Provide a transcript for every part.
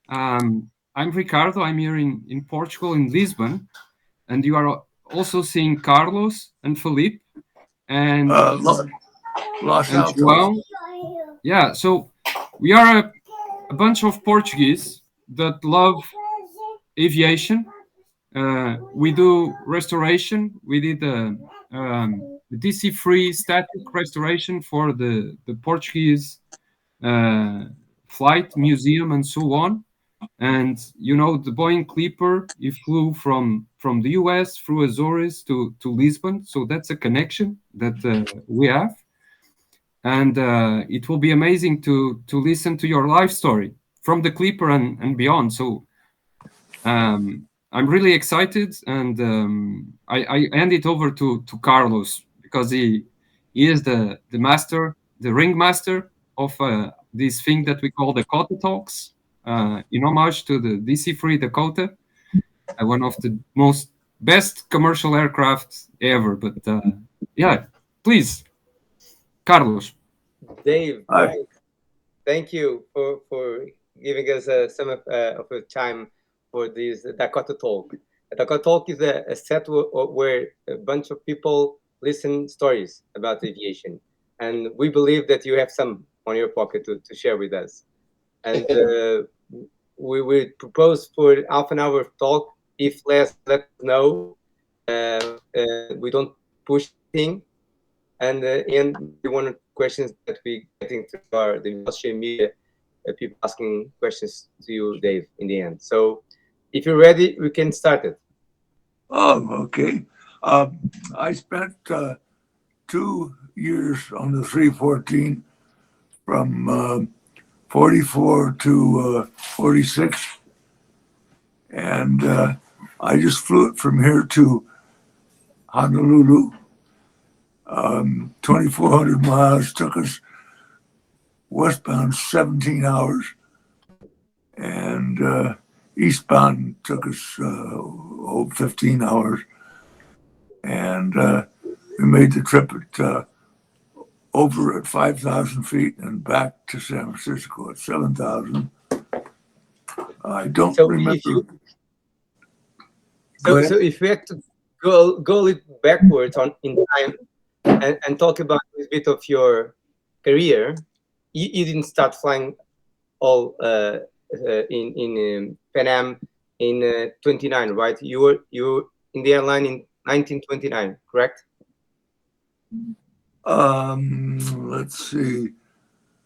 I'm Ricardo. I'm here in Portugal, in Lisbon, and you are also seeing Carlos and Felipe and Los and Altos. João. Yeah, so we are a bunch of Portuguese that love aviation. We do restoration. We did a DC-free static restoration for the Portuguese uh, flight museum and so on. And you know the Boeing Clipper, he flew from the US through Azores to Lisbon, so that's a connection that we have. And it will be amazing to listen to your life story from the Clipper and beyond. So I'm really excited, and I hand it over to Carlos because he is the master, the ringmaster of this thing that we call the Dakota Talks, in homage to the DC-3 Dakota, one of the most best commercial aircraft ever. But yeah, please, Carlos. Dave, I, thank you for giving us some of your time for this Dakota Talk. Dakota Talk is a set where a bunch of people listen stories about aviation, and we believe that you have some on your pocket to share with us. And we will propose for half an hour talk. If less, let us know. We don't push anything, and maybe one of the questions that we getting through are the social media, people asking questions to you, Dave, in the end. So if you're ready, we can start it. okay. I spent 2 years on the 314 from 44 to 46. And I just flew it from here to Honolulu. 2,400 miles took us westbound 17 hours, and eastbound took us 15 hours. And we made the trip at over at 5,000 feet and back to San Francisco at 7,000. I don't So remember. if you Go ahead. so if we had to go a little backwards in time and talk about a little bit of your career, you didn't start flying all in Pan Am in 29, right? You were in the airline in 1929, correct? Let's see.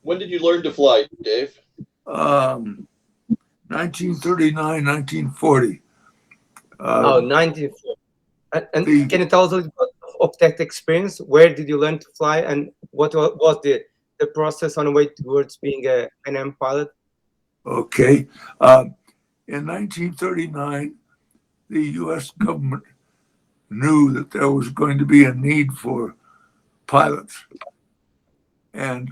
When did you learn to fly, Dave? 1939, 1940. Oh, 1940. And The can you tell us a little bit of that experience? Where did you learn to fly, and what was the process on the way towards being a Pan Am pilot? Okay. In 1939, the U.S. government knew that there was going to be a need for pilots, and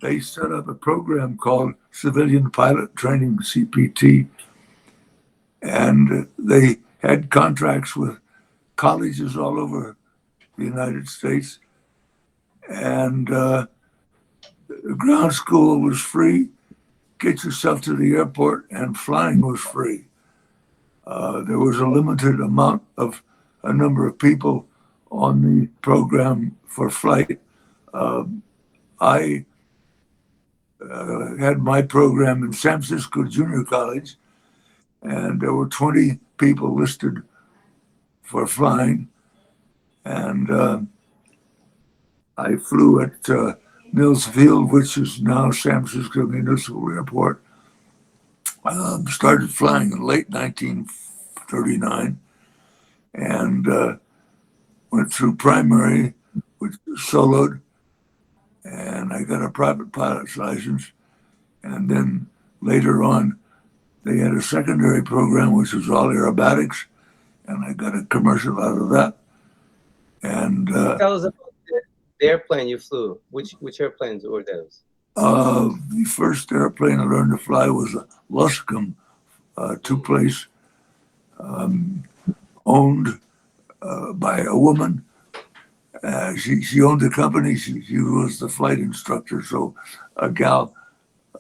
they set up a program called Civilian Pilot Training, CPT, and they had contracts with colleges all over the United States, and the ground school was free. Get yourself to the airport, and flying was free. There was a limited amount of a number of people on the program for flight. I had my program in San Francisco Junior College, and there were 20 people listed for flying. And I flew at Mills Field, which is now San Francisco Municipal Airport. Started flying in late 1939 and went through primary, which was soloed, and I got a private pilot's license. And then later on, they had a secondary program, which was all aerobatics, and I got a commercial out of that. And Tell us about the airplane you flew. Which airplanes were those? the first airplane I learned to fly was a Luscombe two-place, owned by a woman. She owned the company. She was the flight instructor. So a gal,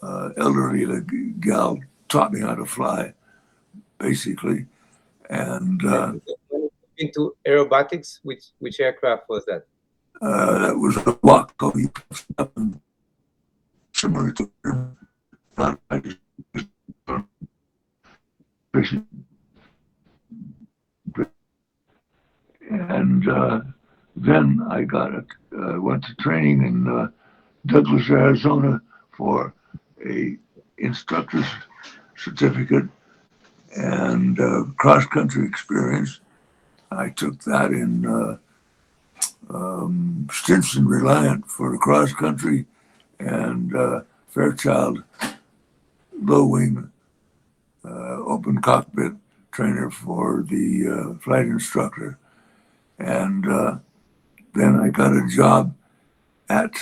elderly gal, taught me how to fly, basically. And Into aerobatics, which aircraft was that? that was a Waco, similar to and then I went to training in Douglas, Arizona for a instructor's certificate and cross-country experience. I took that in Stinson Reliant for the cross-country and Fairchild low-wing open cockpit trainer for the flight instructor. And then I got a job at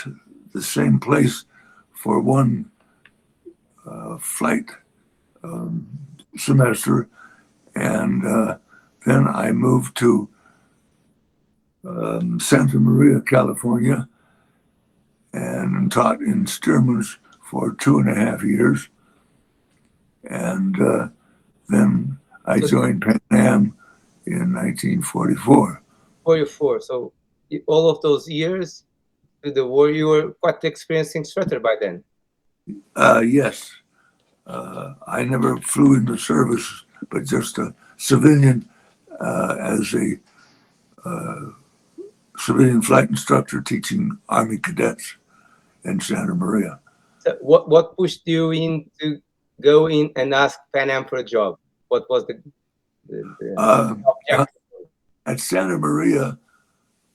the same place for one flight semester. And then I moved to Santa Maria, California, and taught in Stearman's for 2.5 years. And then I joined Pan Am in 1944. 44. So all of those years, the war, you were quite experienced instructor by then. Yes. I never flew into service, but just a civilian as a civilian flight instructor teaching Army cadets in Santa Maria. So what pushed you in to go in and ask Pan Am for a job? What was the objective? At Santa Maria,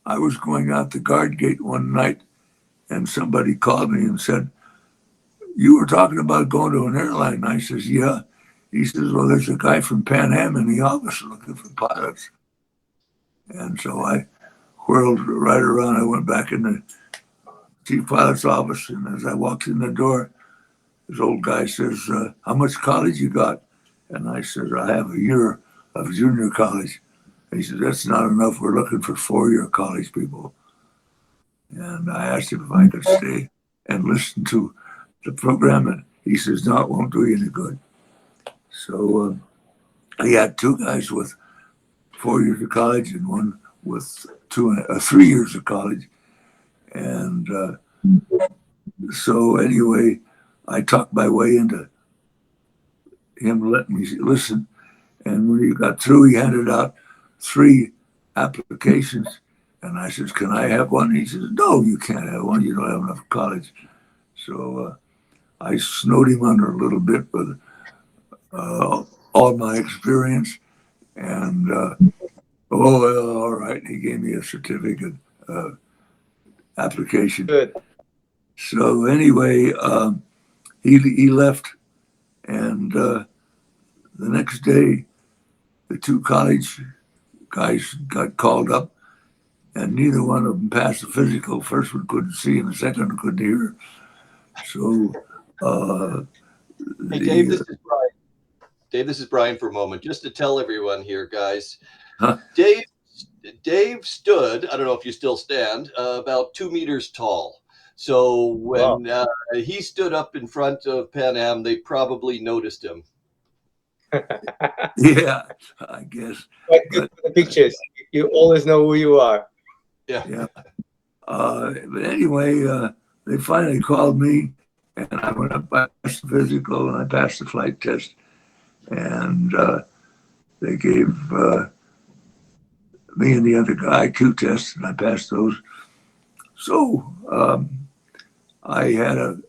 I was going out the guard gate one night, and somebody called me and said, "You were talking about going to an airline." I says, "Yeah." He says, "Well, there's a guy from Pan Am in the office looking for pilots." And so I whirled right around. I went back in the chief pilot's office, and as I walked in the door, this old guy says, "How much college you got?" And I said, "I have a year of junior college." And he said, "That's not enough. We're looking for 4-year college people." And I asked him if I could stay and listen to the program, and he says, "No, it won't do you any good." So he had 2 guys with 4 years of college and one with 3 years of college. And so anyway, I talked my way into him letting me listen. And when he got through, he handed out 3 applications. And I says, "Can I have one?" He says, "No, you can't have one. You don't have enough college." So I snowed him under a little bit with all my experience. And, oh, well, all right. He gave me a certificate application. Good. So anyway, he left. And the next day, the 2 college guys got called up, and neither one of them passed the physical. First one couldn't see, and the second one couldn't hear. So, Hey, Dave, this is Brian. Dave, this is Brian for a moment. Just to tell everyone here, guys, Huh? Dave stood, I don't know if you still stand, about 2 meters tall. So when he stood up in front of Pan Am, they probably noticed him. Yeah, I guess. Quite good for the pictures. You always know who you are. Yeah. But anyway, they finally called me, and I went up, I passed the physical, and I passed the flight test. And they gave me and the other guy 2 tests, and I passed those. So I had a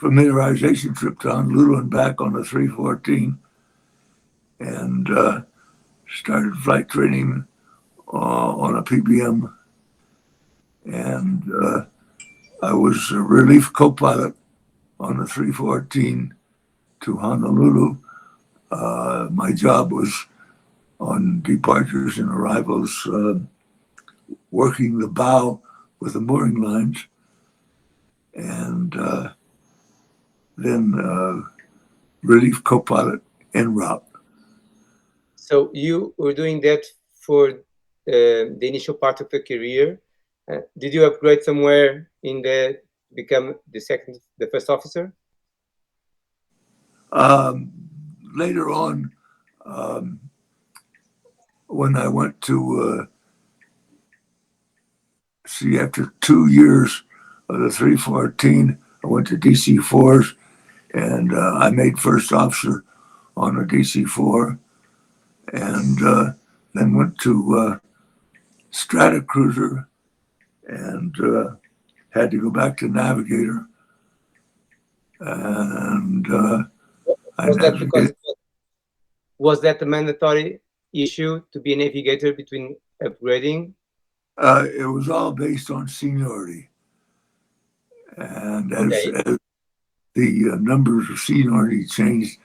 familiarization trip to Honolulu and back on the 314, and started flight training on a PBM. And I was a relief co-pilot on the 314 to Honolulu. My job was on departures and arrivals, working the bow with the mooring lines, and then relief co-pilot en route. So you were doing that for the initial part of your career. Did you upgrade somewhere in become the first officer? later on, when I went to see, after 2 years of the 314, I went to DC-4s, and I made first officer on a DC-4, and then went to Strata Cruiser, and had to go back to Navigator. And was that a mandatory issue to be a navigator between upgrading? It was all based on seniority. And as the numbers of seniority changed,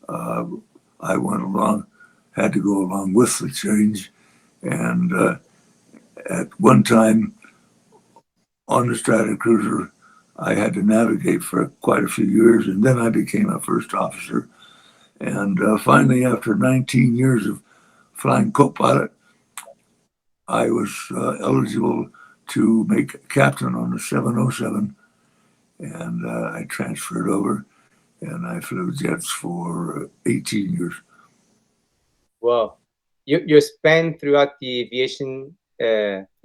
I went along, had to go along with the change. And at one time on the Strata Cruiser, I had to navigate for quite a few years, and then I became a first officer. And finally, after 19 years of flying co-pilot, I was eligible to make captain on the 707, and I transferred over, and I flew jets for 18 years. Wow. Your span throughout the aviation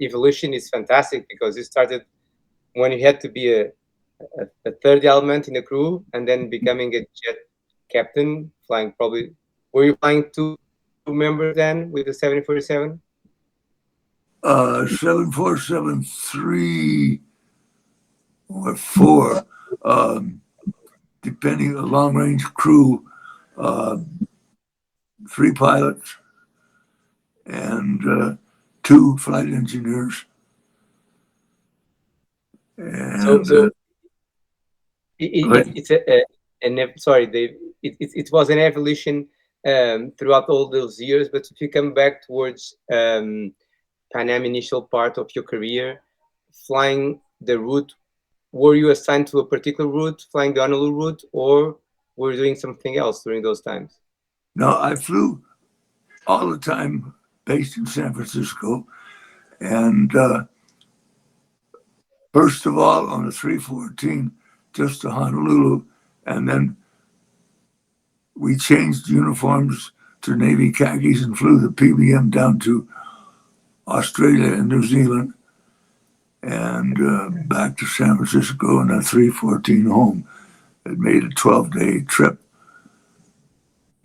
evolution is fantastic, because you started when you had to be a third element in the crew, and then becoming a jet captain, flying probably, were you flying two members then with the 747? 747-3 or 4, depending on the long-range crew, 3 pilots and 2 flight engineers. And So it's sorry, Dave. It was an evolution throughout all those years. But if you come back towards Pan Am initial part of your career, flying the route, were you assigned to a particular route, flying the Honolulu route, or were you doing something else during those times? No, I flew all the time based in San Francisco. And first of all, on the 314, just to Honolulu. And then we changed uniforms to Navy khakis and flew the PBM down to Australia and New Zealand, and back to San Francisco, and a 314 home. It made a 12-day trip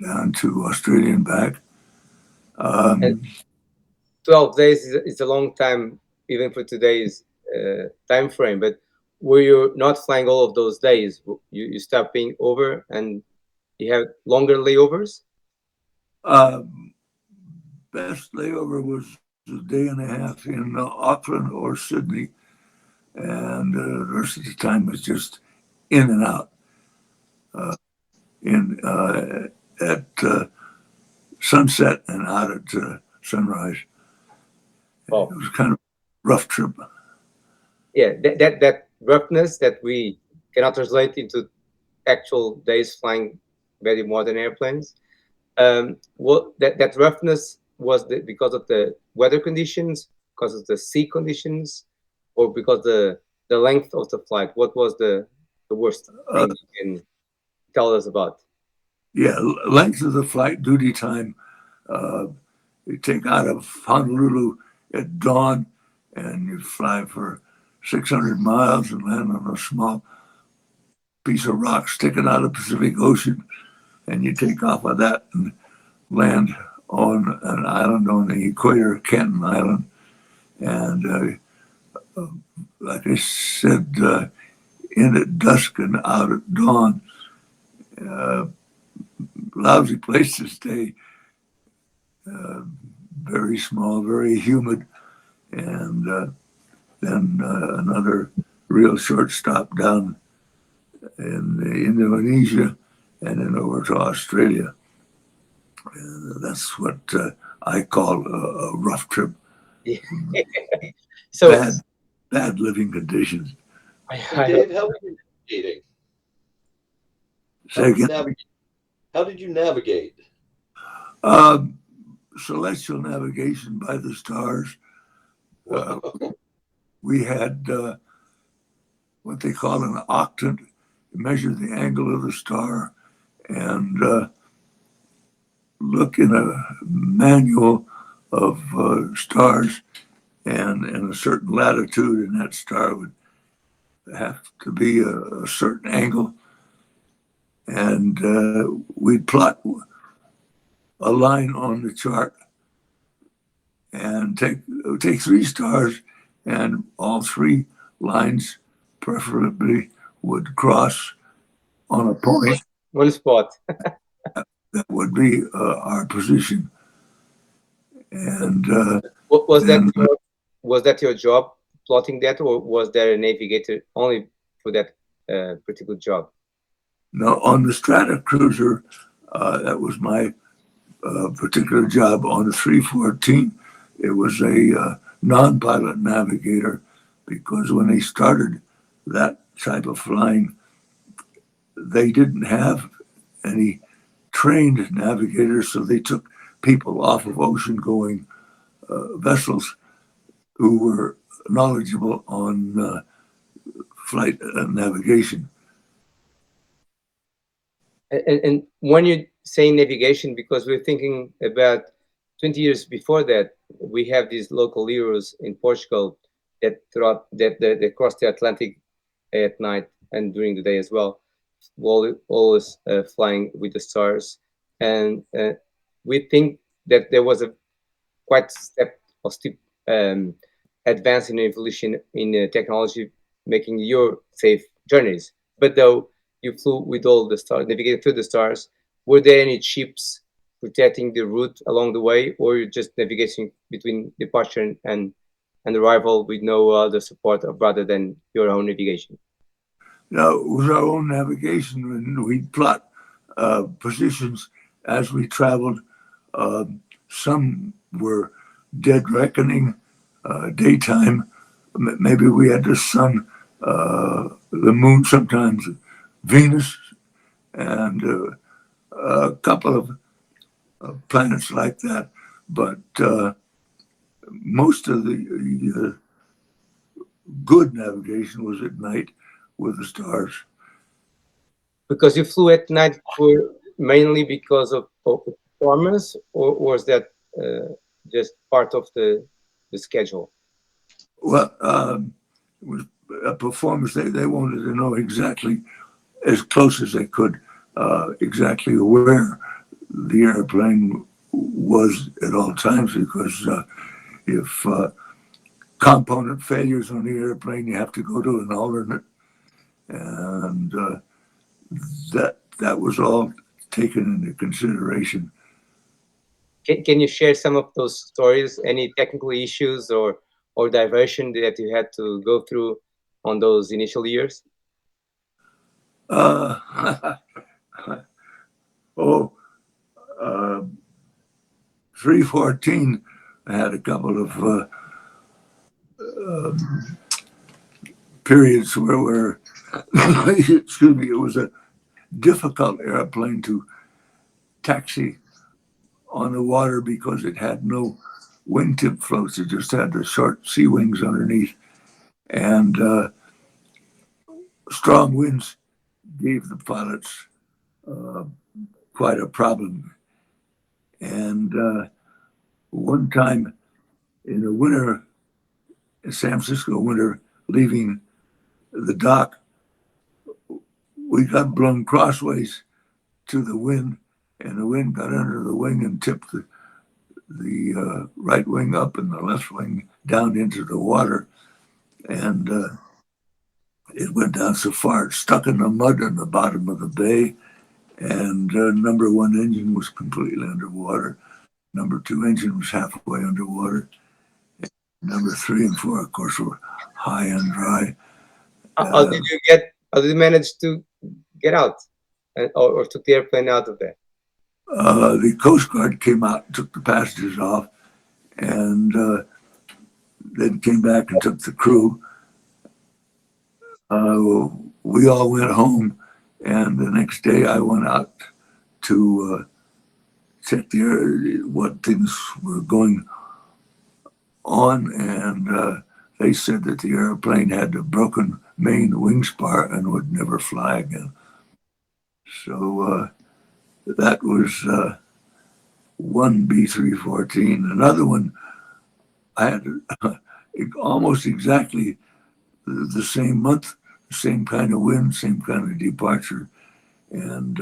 down to Australia and back. And 12 days is a long time, even for today's time frame. But were you not flying all of those days? You stopped being over, and you have longer layovers? Best layover was a day and a half in Auckland or Sydney, and the rest of the time was just in and out. At sunset and out at sunrise. Oh. It was kind of a rough trip. Yeah, that roughness that we cannot translate into actual days flying very modern airplanes. That roughness was because of the weather conditions, because of the sea conditions, or because the length of the flight? What was the worst thing you can tell us about? Yeah, length of the flight, duty time. You take out of Honolulu at dawn, and you fly for 600 miles and land on a small piece of rock sticking out of the Pacific Ocean, and you take off of that and land on an island on the equator, Canton Island. And like I said, in at dusk and out at dawn. Lousy place to stay. Very small, very humid. And then another real short stop down in Indonesia, and then over to Australia. And that's what I call a rough trip. So bad living conditions. Dave, how were you navigating? Say again? How did you navigate? Celestial navigation by the stars. We had what they call an octant, measure the angle of the star, and look in a manual of stars, and in a certain latitude, and that star would have to be a certain angle, and we'd plot a line on the chart and take 3 stars, and all 3 lines preferably would cross on a point. One spot. That would be our position. And Was that your job, plotting that, or was there a navigator only for that particular job? no, on the Strata cruiser, that was my particular job. On the 314, it was a non-pilot navigator, because when they started that type of flying, they didn't have any trained navigators, so they took people off of ocean-going vessels who were knowledgeable on flight navigation. And when you say navigation, because we're thinking about 20 years before that, we have these local heroes in Portugal that they cross the Atlantic at night and during the day as well, always flying with the stars. And we think that there was a quite steep advance in evolution in technology, making your safe journeys. But though you flew with all the stars, navigating through the stars, were there any ships protecting the route along the way, or you just navigating between departure and arrival with no other support rather than your own navigation? No, it was our own navigation, and we'd plot positions as we traveled. Some were dead reckoning, daytime. Maybe we had the sun, the moon, sometimes Venus, and a couple of planets like that. But most of the good navigation was at night with the stars. Because you flew at night mainly because of performance, or was that just part of the schedule? Well, it was a performance. They wanted to know exactly, as close as they could, exactly where the airplane was at all times, because if component failures on the airplane, you have to go to an alternate, and that was all taken into consideration. Can you share some of those stories? Any technical issues or diversion that you had to go through on those initial years? 314 had a couple of periods where excuse me, it was a difficult airplane to taxi on the water because it had no wingtip floats. It just had the short sea wings underneath, and strong winds gave the pilots quite a problem. And one time in the winter, in San Francisco winter, leaving the dock, we got blown crossways to the wind, and the wind got under the wing and tipped the right wing up and the left wing down into the water. And it went down so far, it stuck in the mud in the bottom of the bay. And number 1 engine was completely underwater. Number 2 engine was halfway underwater. And number 3 and 4, of course, were high and dry. How did you manage to get out, or took the airplane out of there? The Coast Guard came out and took the passengers off, and then came back and took the crew. We all went home, and the next day I went out to check what things were going on, and they said that the airplane had a broken main wing spar and would never fly again. So that was one B-314. Another one, I had almost exactly the same month, the same kind of wind, same kind of departure. And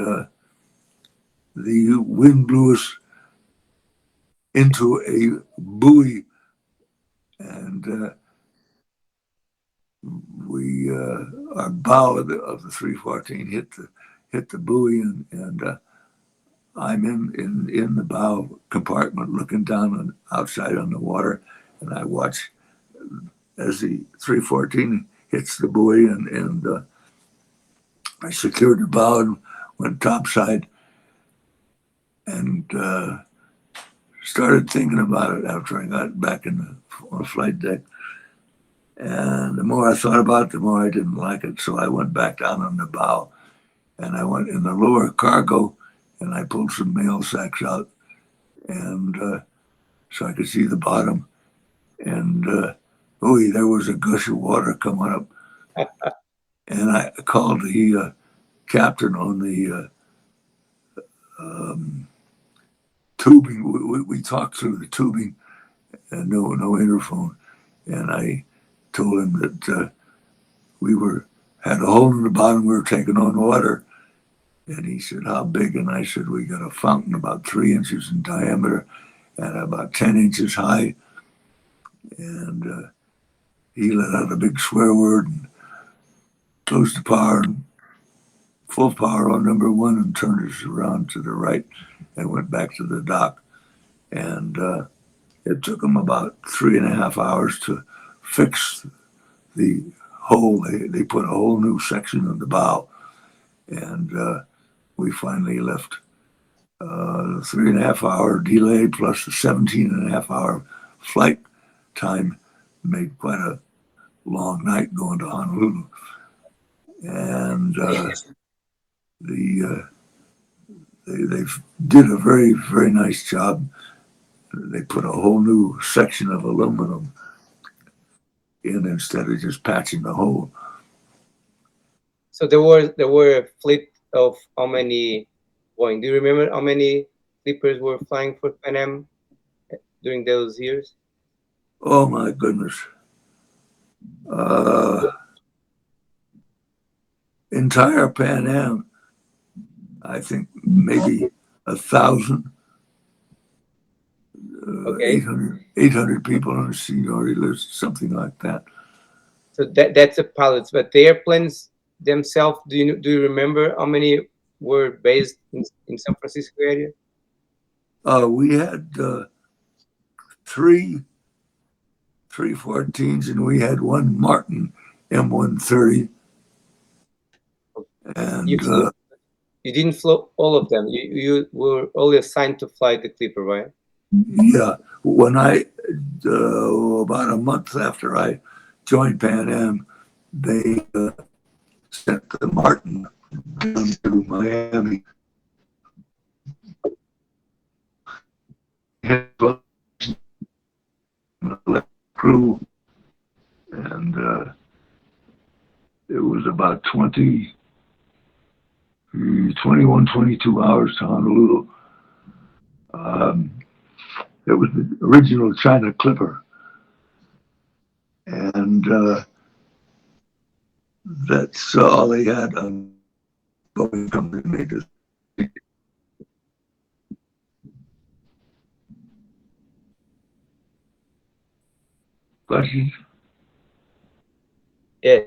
the wind blew us into a buoy, and our bow of the 314 hit the buoy, and I'm in the bow compartment looking down outside on the water, and I watch as the 314 hits the buoy, and I secured the bow and went topside, and started thinking about it after I got back on the flight deck. And the more I thought about it, the more I didn't like it. So I went back down on the bow, and I went in the lower cargo, and I pulled some mail sacks out, and so I could see the bottom. And there was a gush of water coming up. And I called the captain on the tubing. We talked through the tubing, and no interphone. And I told him that we had a hole in the bottom. We were taking on water. And he said, "How big?" And I said, "We got a fountain about 3 inches in diameter and about 10 inches high." And he let out a big swear word and closed the power, and full power on number one, and turned us around to the right and went back to the dock. And it took them about 3.5 hours to fix the hole. They put a whole new section on the bow, and we finally left. 3.5 hour delay plus the 17.5 hour flight time made quite a long night going to Honolulu. And they did a very, very nice job. They put a whole new section of aluminum in instead of just patching the hole. So there were a fleet of how many Boeing? Do you remember how many Clippers were flying for Pan Am during those years? Oh my goodness. Entire Pan Am, I think maybe 1,000. Okay. 800 people on the seniority list, something like that. So that's the pilots, but the airplanes themselves, do you remember how many were based in San Francisco area? We had three 314s, and we had one Martin M130. And you didn't fly all of them. You were only assigned to fly the Clipper, right? Yeah, when I about a month after I joined Pan Am, they sent the Martin down to Miami. Crew, and it was about 21, 22 hours to Honolulu. It was the original China Clipper, and that's all they had on Boeing company made us. Questions? Yeah.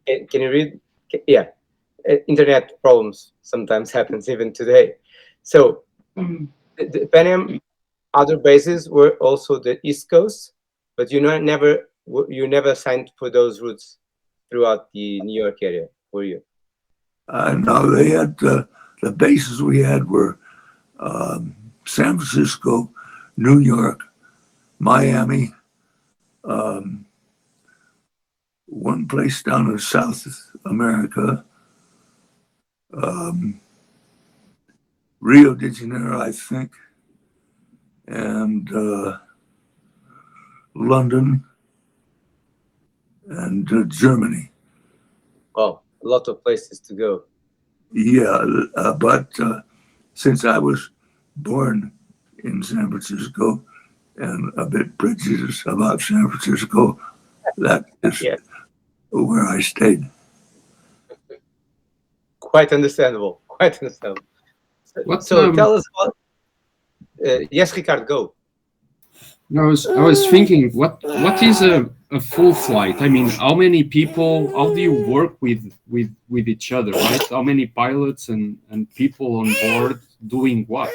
Can you read? Yeah. Internet problems sometimes happens even today. So the Pan Am other bases were also the East Coast, but you never signed for those routes throughout the New York area, were you? No, they had the bases we had were San Francisco, New York, Miami, one place down in South America, Rio de Janeiro, I think, and London, and Germany. Oh, a lot of places to go. Yeah, but since I was born in San Francisco and a bit prejudiced about San Francisco. That is Yes. where I stayed. Quite understandable. Quite understandable. What, So tell us about. Yes, Ricardo, go. I was thinking, what is a full flight? I mean, how many people? How do you work with each other, right? How many pilots and people on board doing what?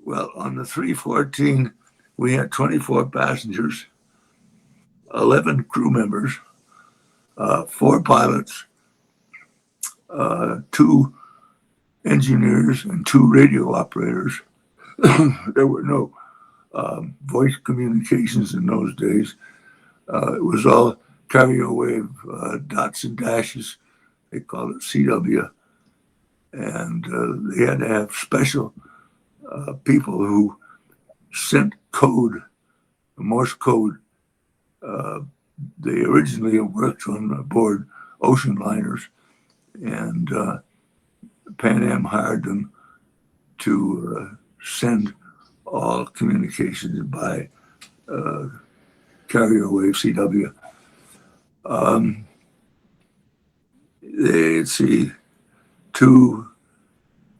Well, on the 314, we had 24 passengers, 11 crew members, 4 pilots, 2 engineers, and 2 radio operators. There were no voice communications in those days. It was all carrier wave dots and dashes. They called it CW. And they had to have special people who sent code, Morse code. They originally worked on board ocean liners, and Pan Am hired them to send all communications by carrier wave CW. Let's see, 2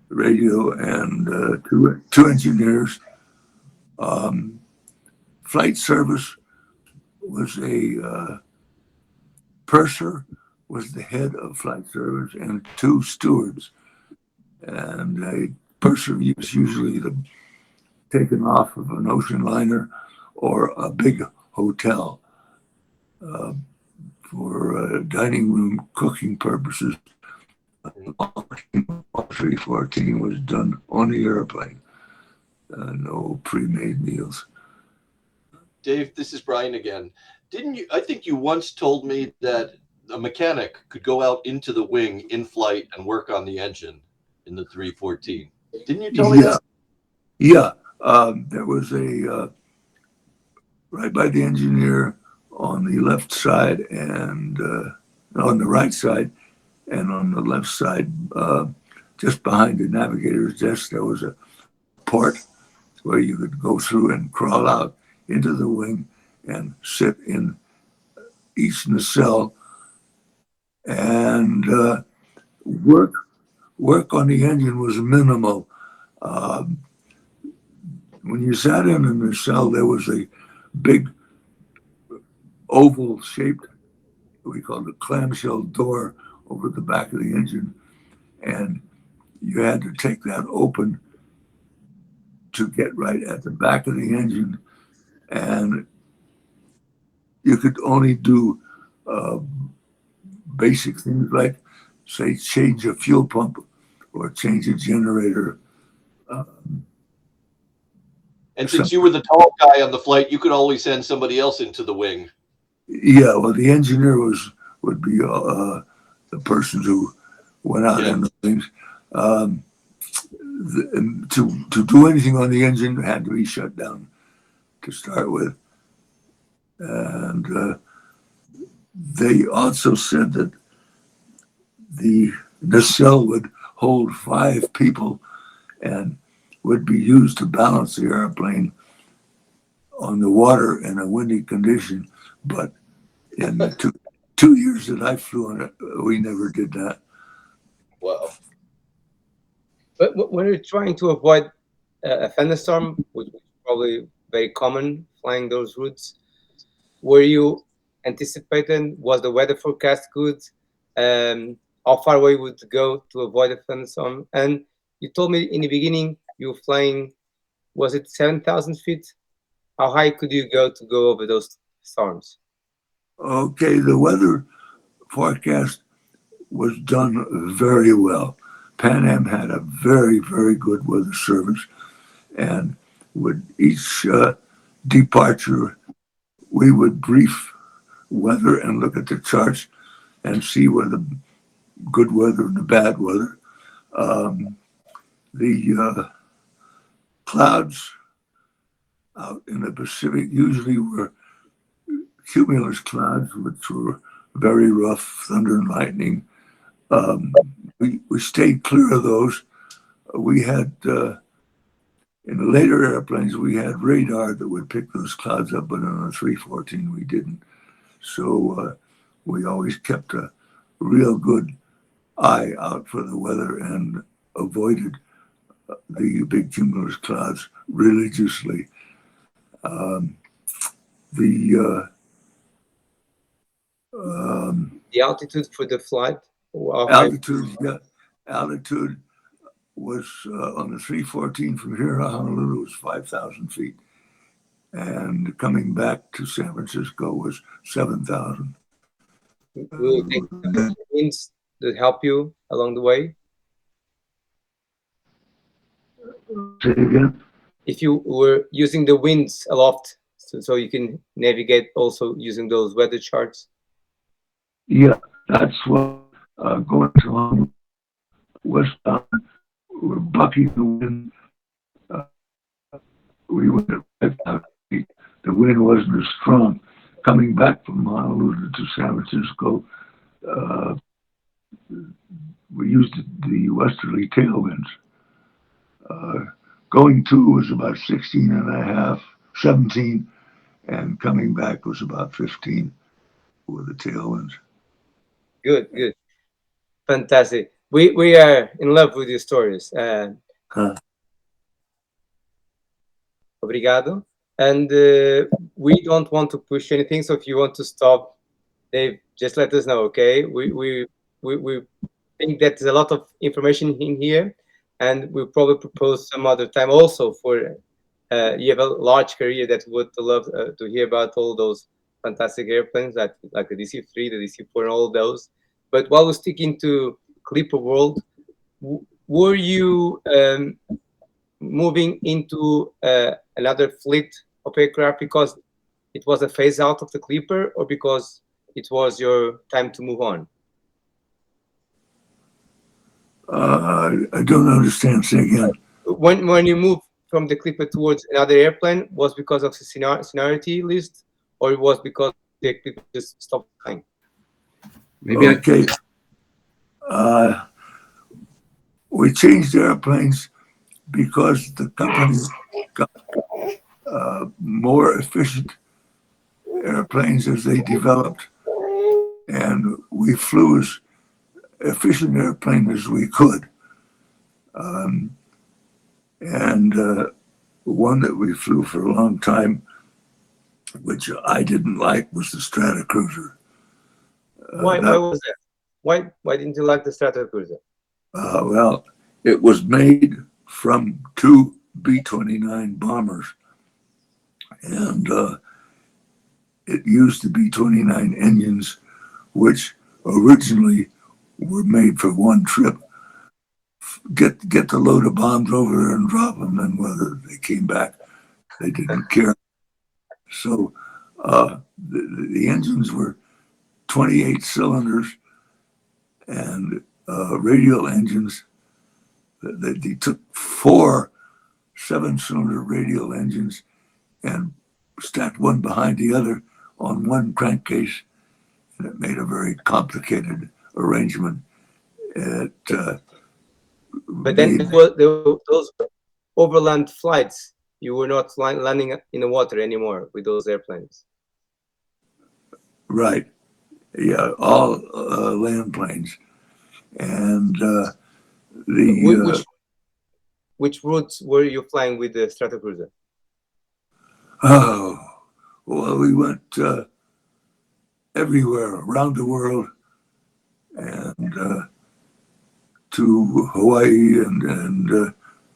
radio and 2 engineers. Flight service was a purser was the head of flight service, and 2 stewards. And a purser was usually taken off of an ocean liner or a big hotel for dining room cooking purposes. 314 was done on the airplane. No pre-made meals. Dave, this is Brian again. Didn't you? I think you once told me that a mechanic could go out into the wing in flight and work on the engine in the 314. Didn't you tell me that? Yeah. There was a right by the engineer on the left side and on the right side, and on the left side, just behind the navigator's desk, there was a port where you could go through and crawl out into the wing and sit in each nacelle and work on the engine was minimal. When you sat in a nacelle, there was a big oval-shaped, we called it clamshell door over the back of the engine, and you had to take that open to get right at the back of the engine, and you could only do basic things like, say, change a fuel pump or change a generator. And since you were the tall guy on the flight, you could always send somebody else into the wing. Yeah, well, the engineer would be the person who went out in the things. To do anything on the engine had to be shut down to start with. And they also said that the nacelle would hold 5 people and would be used to balance the airplane on the water in a windy condition. But in the 2 years that I flew on it, we never did that. Wow. But when you're trying to avoid a thunderstorm, which is probably very common flying those routes, were you anticipating? Was the weather forecast good? How far away would you go to avoid a thunderstorm? And you told me in the beginning you were flying, was it 7,000 feet? How high could you go to go over those storms? Okay, the weather forecast was done very well. Pan Am had a very, very good weather service, and with each departure, we would brief weather and look at the charts and see where the good weather and the bad weather. The clouds out in the Pacific usually were cumulus clouds, which were very rough, thunder and lightning. we stayed clear of those. We had, in the later airplanes, we had radar that would pick those clouds up, but on the 314 we didn't. So we always kept a real good eye out for the weather and avoided the big cumulus clouds religiously. The altitude for the flight? Altitude was on the 314 from here to Honolulu was 5,000 feet. And coming back to San Francisco was 7,000. Will you take the winds that help you along the way? Say it again? If you were using the winds aloft, so you can navigate also using those weather charts? Yeah, that's what going to Honolulu westbound, we're bucking the wind. We went at 5,000 feet. The wind wasn't as strong. Coming back from Honolulu to San Francisco, we used the westerly tailwinds. Going to was about 16 and a half, 17, and coming back was about 15 with the tailwinds. Good. Fantastic. We are in love with your stories. Obrigado. And we don't want to push anything, so if you want to stop, Dave, just let us know, okay? We think that there's a lot of information in here, and we'll probably propose some other time also for you have a large career that would love to hear about all those fantastic airplanes like the DC-3, the DC-4, and all those. But while we're sticking to Clipper world, were you moving into another fleet of aircraft because it was a phase out of the Clipper, or because it was your time to move on? I don't understand. Say again. When you moved from the Clipper towards another airplane, was because of the seniority list, or it was because the Clipper just stopped flying? Maybe okay. We changed airplanes because the company got more efficient airplanes as they developed, and we flew as efficient airplane as we could. And one that we flew for a long time, which I didn't like, was the Stratocruiser. Why was that? Why didn't you like the Stratocruiser? Well, it was made from two B-29 bombers, and it used the B-29 engines, which originally were made for one trip. Get the load of bombs over there and drop them, and whether they came back, they didn't care. So the engines were 28 cylinders and radial engines. They took 4 7-cylinder radial engines and stacked one behind the other on one crankcase, and it made a very complicated arrangement. But then those overland flights, you were not landing in the water anymore with those airplanes. Right. Yeah, all land planes. And which routes were you flying with the Stratocruiser? Oh, well, we went everywhere around the world, and to Hawaii and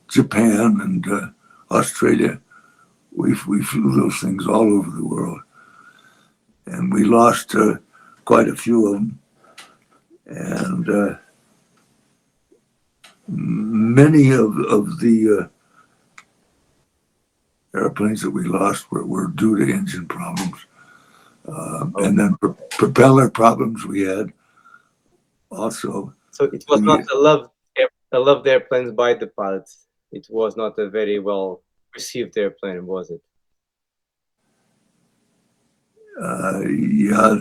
Japan and Australia. We flew those things all over the world, and we lost quite a few of them. And many of the airplanes that we lost were due to engine problems. And then propeller problems we had also. So it was not a loved airplanes by the pilots. It was not a very well received airplane, was it? Yeah,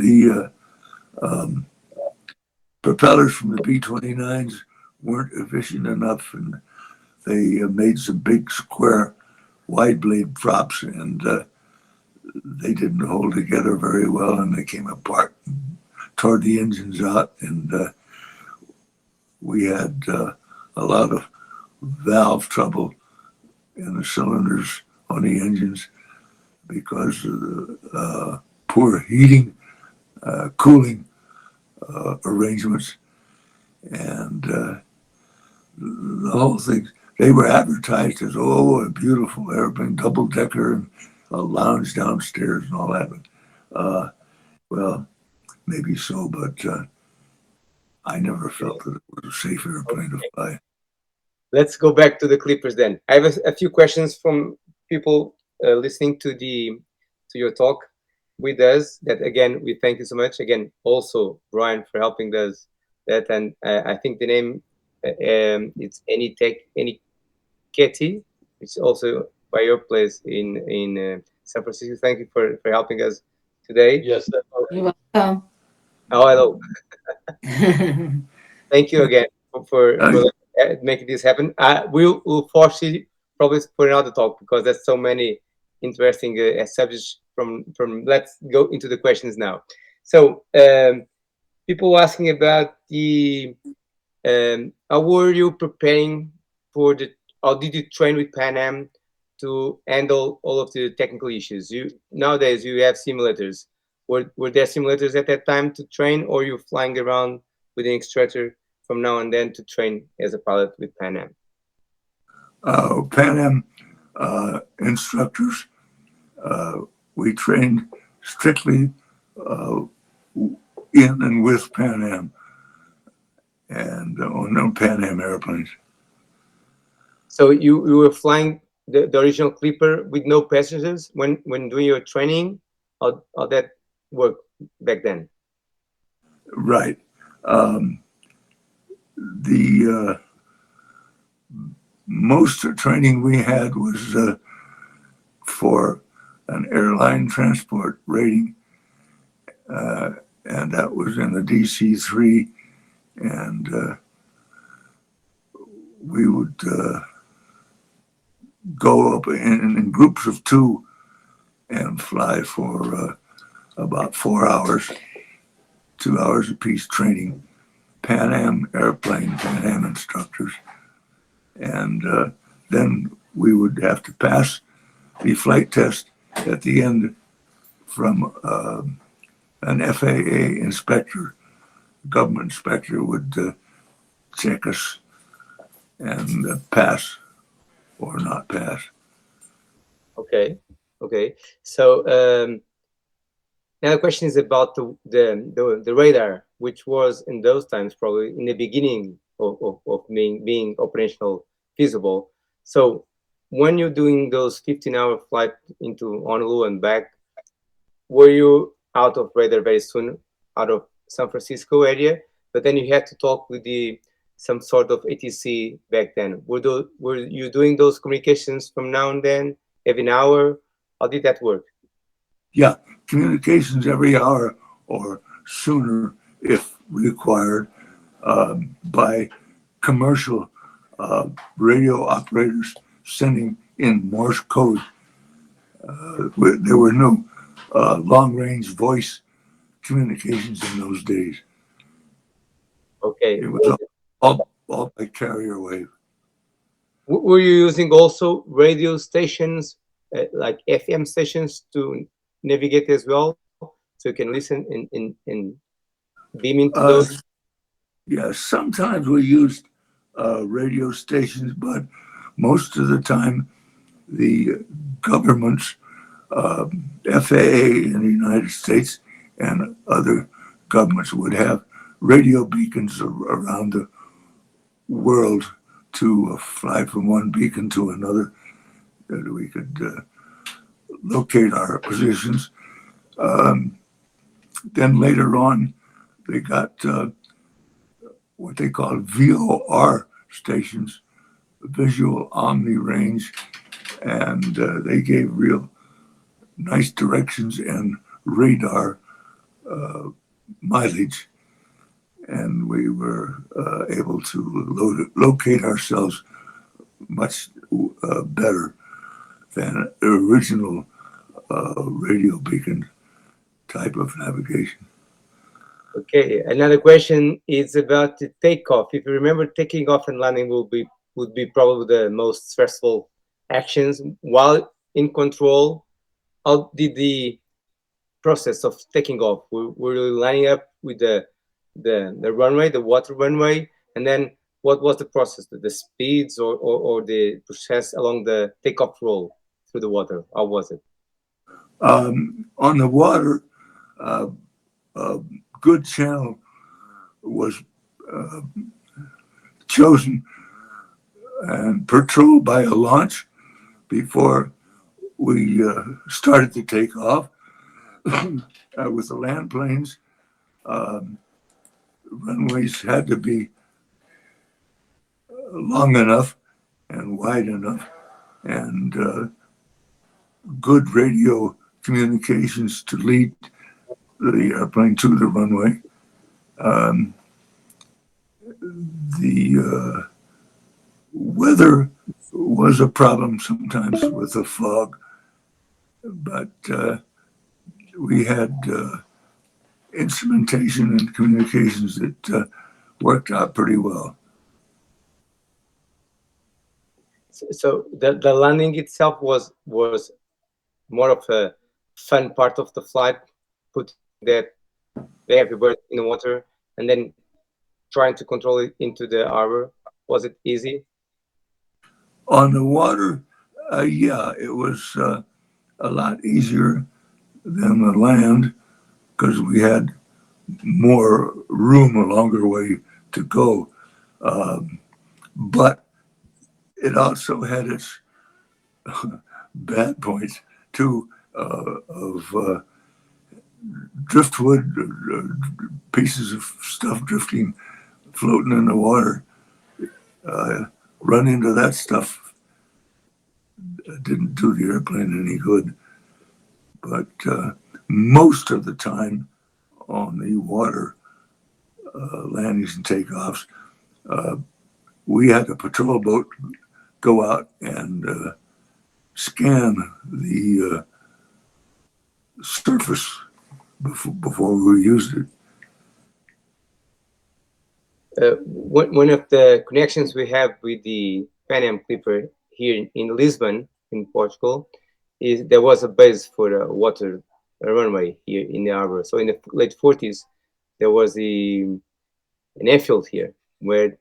the propellers from the B-29s weren't efficient enough, and they made some big square wide blade props, and they didn't hold together very well, and they came apart and tore the engines out, and we had a lot of valve trouble in the cylinders on the engines because of the poor heating, cooling arrangements, and the whole thing. They were advertised as, oh, a beautiful airplane, double-decker, and a lounge downstairs and all that. But, well, maybe so, but I never felt that it was a safe airplane to fly. Let's go back to the Clippers then. I have a few questions from people listening to your talk with us. That again, we thank you so much. Again, also Brian for helping us that, and I think the name it's Eniketi, which is also by your place in San Francisco. Thank you for helping us today. Yes. You're welcome. Oh, hello. Thank you again for making this happen. We'll force you probably for another talk because there's so many interesting subjects from. Let's go into the questions now. So people asking about the how were you preparing for the, or did you train with Pan Am to handle all of the technical issues? Nowadays you have simulators. Were there simulators at that time to train, or you flying around with an instructor from now and then to train as a pilot with Pan Am? Pan Am instructors, we trained strictly in and with Pan Am and on Pan Am airplanes. So you were flying the original Clipper with no passengers when doing your training, or that worked back then? Right. The most training we had was for an airline transport rating, and that was in the DC-3, and we would go up in groups of 2 and fly for about 4 hours, 2 hours apiece training Pan Am airplane, Pan Am instructors. And then we would have to pass the flight test at the end from an FAA inspector. Government inspector would check us and pass or not pass. Okay. So now the question is about the radar, which was in those times probably in the beginning of being operational feasible. So when you're doing those 15-hour flight into Honolulu and back, were you out of radar very soon, out of San Francisco area? But then you had to talk with some sort of ATC back then. Were you doing those communications from now and then, every hour? How did that work? Yeah, communications every hour or sooner if required by commercial radio operators sending in Morse code. There were no long-range voice communications in those days. Okay. It was all by carrier wave. Were you using also radio stations, like FM stations, to navigate as well, so you can listen and beam into those? Yeah, sometimes we used radio stations, but most of the time the governments, FAA in the United States and other governments would have radio beacons around the world to fly from one beacon to another, that we could locate our positions. Then later on, they got what they call VOR stations, visual omni range, and they gave real nice directions and radar mileage. and we were able to locate ourselves much better than original radio beacon type of navigation. Okay, another question is about the takeoff. If you remember, taking off and landing would be probably the most stressful actions. While in control, how did the process of taking off? Were you lining up with the runway, the water runway, and then what was the process, the speeds or the process along the takeoff roll through the water? How was it? On the water, a good channel was chosen and patrolled by a launch before we started to take off. With the land planes, runways had to be long enough and wide enough and good radio communications to lead the airplane to the runway. The weather was a problem sometimes with the fog, but we had instrumentation and communications that worked out pretty well. So the landing itself was more of a fun part of the flight, put that heavy bird in the water and then trying to control it into the harbor. Was it easy? On the water, yeah, it was a lot easier than the land because we had more room, a longer way to go. But it also had its bad points too, of driftwood, pieces of stuff drifting, floating in the water. Run into that stuff didn't do the airplane any good. But most of the time on the water landings and takeoffs, we had a patrol boat go out and scan the surface before we used it. One of the connections we have with the Pan Am Clipper here in Lisbon, in Portugal, is there was a base for a water runway here in the harbor. So in the late 40s, there was an airfield here where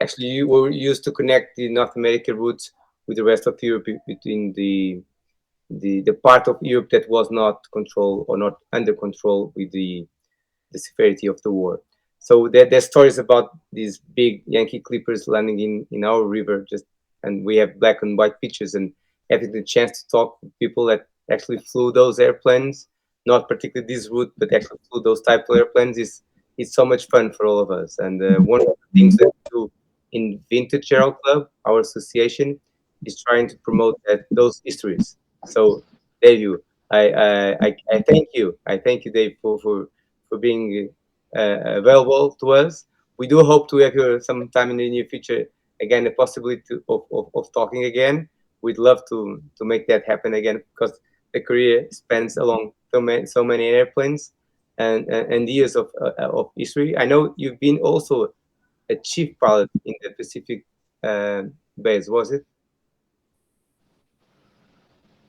actually you were used to connect the North American routes with the rest of Europe between the part of Europe that was not controlled or not under control with the severity of the war. So there's stories about these big Yankee Clippers landing in our river, and we have black and white pictures, and having the chance to talk with people that actually flew those airplanes, not particularly this route, but actually flew those type of airplanes, is so much fun for all of us. And one of the things that we do in Vintage Aero Club, our association, is trying to promote those histories. So, Dave, I thank you. I thank you, Dave, for being available to us. We do hope to have you sometime in the near future again, the possibility of talking again. We'd love to make that happen again because the career spans along so many airplanes and years of history. I know you've been also a chief pilot in the Pacific base, was it?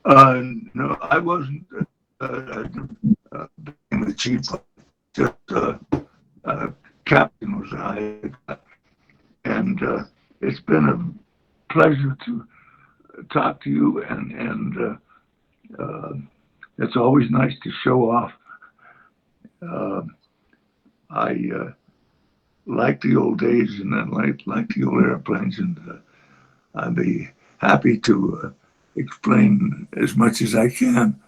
No, I wasn't the chief, just captain was I. And it's been a pleasure to talk to you, and it's always nice to show off. I like the old days, and I like the old airplanes, and I'd be happy to explain as much as I can.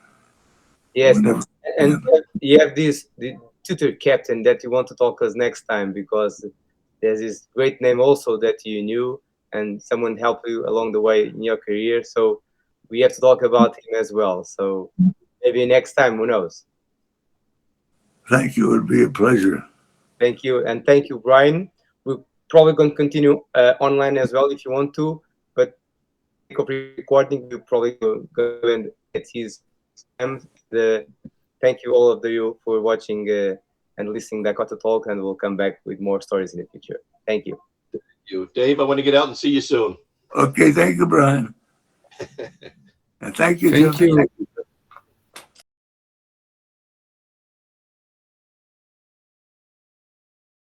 Yes, and you have the tutor captain that you want to talk us next time, because there's this great name also that you knew and someone helped you along the way in your career. So we have to talk about him as well. So maybe next time, who knows? Thank you. It would be a pleasure. Thank you, and thank you, Brian. We're probably going to continue online as well if you want to, but of recording, we'll probably go and at his thank you all of you for watching and listening to Dakota Talk, and we'll come back with more stories in the future. Thank you. Dave, I want to get out and see you soon. Okay, thank you, Brian. And thank you, Thank Jim. you.